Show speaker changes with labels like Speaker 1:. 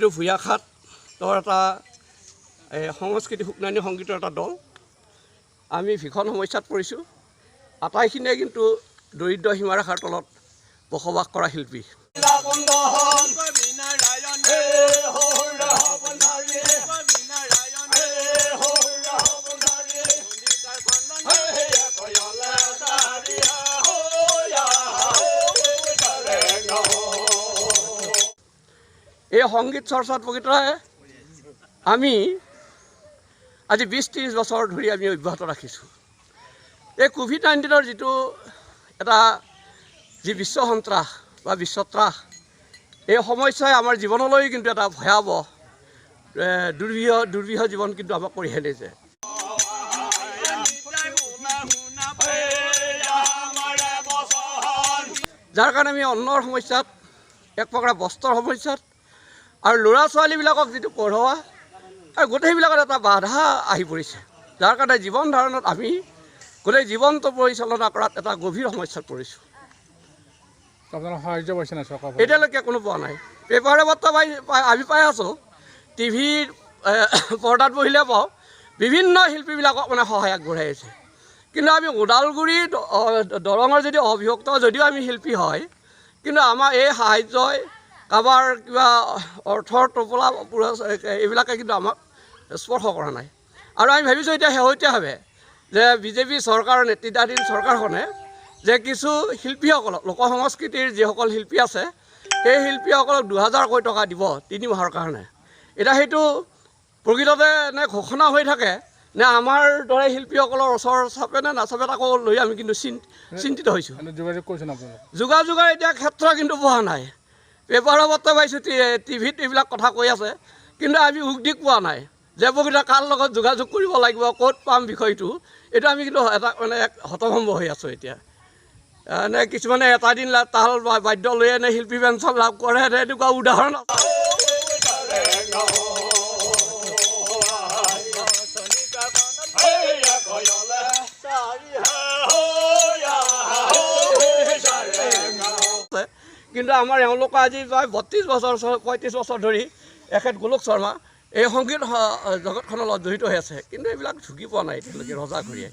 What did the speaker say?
Speaker 1: এইটো ভূঞাখাতৰ এটা সংস্কৃতি সুকনানী সংগীতৰ এটা দল। আমি ভীষণ সমস্যাত পৰিছোঁ। আটাইখিনিয়ে কিন্তু দৰিদ্ৰ সীমাৰেখাৰ তলত বসবাস কৰা শিল্পী। এই সংগীত চৰ্চাত প্ৰকৃততে আমি আজি 20-30 বছৰ ধৰি আমি অব্যাহত ৰাখিছোঁ। এই কোভিড-19ৰ যিটো এটা যি বিশ্ব সন্ত্ৰাস বা বিশ্ব ত্ৰাস, এই সমস্যাই আমাৰ জীৱনলৈ কিন্তু এটা ভয়াৱহ দুৰ্বিহ জীৱন কিন্তু আমাক কৰি আনিছে। যাৰ কাৰণে আমি অন্নৰ সমস্যাত, এক প্ৰকাৰ বস্ত্ৰৰ সমস্যাত আৰু ল'ৰা ছোৱালীবিলাকক যিটো পঢ়োৱা আৰু গোটেইবিলাকত এটা বাধা আহি পৰিছে। যাৰ কাৰণে জীৱন ধাৰণত আমি গোটেই জীৱনটো পৰিচালনা কৰাত এটা গভীৰ সমস্যাত পৰিছোঁ।
Speaker 2: সাহায্য পাইছে নাই চৰকাৰ?
Speaker 1: এতিয়ালৈকে কোনো পোৱা নাই। পেপাৰে বাৰ্তা আমি পাই আছোঁ, টিভিৰ পৰ্দাত বহিলে পাওঁ, বিভিন্ন শিল্পীবিলাকক মানে সহায় আগবঢ়াই আছে। কিন্তু আমি ওদালগুৰি দৰঙৰ যদি অবিভক্ত যদিও আমি শিল্পী হয়, কিন্তু আমাৰ এই সাহায্যই কাৰোবাৰ কিবা অৰ্থৰ টোপোলা এইবিলাকে কিন্তু আমাক স্পৰ্শ কৰা নাই। আৰু আমি ভাবিছোঁ এতিয়া শেহতীয়াভাৱে যে বিজেপি চৰকাৰৰ নেতৃত্বাধীন চৰকাৰখনে যে কিছু শিল্পীসকলক, লোক সংস্কৃতিৰ যিসকল শিল্পী আছে সেই শিল্পীসকলক 2000 টকা দিব 3 মাহৰ কাৰণে। এতিয়া সেইটো প্ৰকৃততে নে ঘোষণা হৈ থাকে নে আমাৰ দৰে শিল্পীসকলৰ ওচৰ চাপে নে নাচাপে তাকো লৈ আমি কিন্তু চিন্তিত হৈছোঁ।
Speaker 2: যোগাযোগ কৰিছে না আপোনালোক?
Speaker 1: যোগাযোগৰ এতিয়া ক্ষেত্ৰ কিন্তু পোৱা নাই। পেপাৰৰ বাৰ্তা পাইছোঁ, টিভিত এইবিলাক কথা কৈ আছে, কিন্তু আমি উদ্যোগ পোৱা নাই যে প্ৰকৃত কাৰ লগত যোগাযোগ কৰিব লাগিব, ক'ত পাম বিষয়টো। এইটো আমি কিন্তু এটা মানে এক হতভম্ব হৈ আছোঁ এতিয়া। নে কিছুমানে এটা দিন তাল বাদ্য লৈ এনে শিল্পী পেঞ্চন লাভ কৰে, এনেকুৱা উদাহৰণ আছে। কিন্তু আমাৰ এওঁলোকে আজি প্ৰায় 32 বছৰ 35 বছৰ ধৰি এখেত গোলোক শৰ্মা এই সংগীত জগতখনৰ লগত জড়িত হৈ আছে, কিন্তু এইবিলাক ঢুকি পোৱা নাই এতিয়ালৈকে ৰজা ঘূৰিয়ে।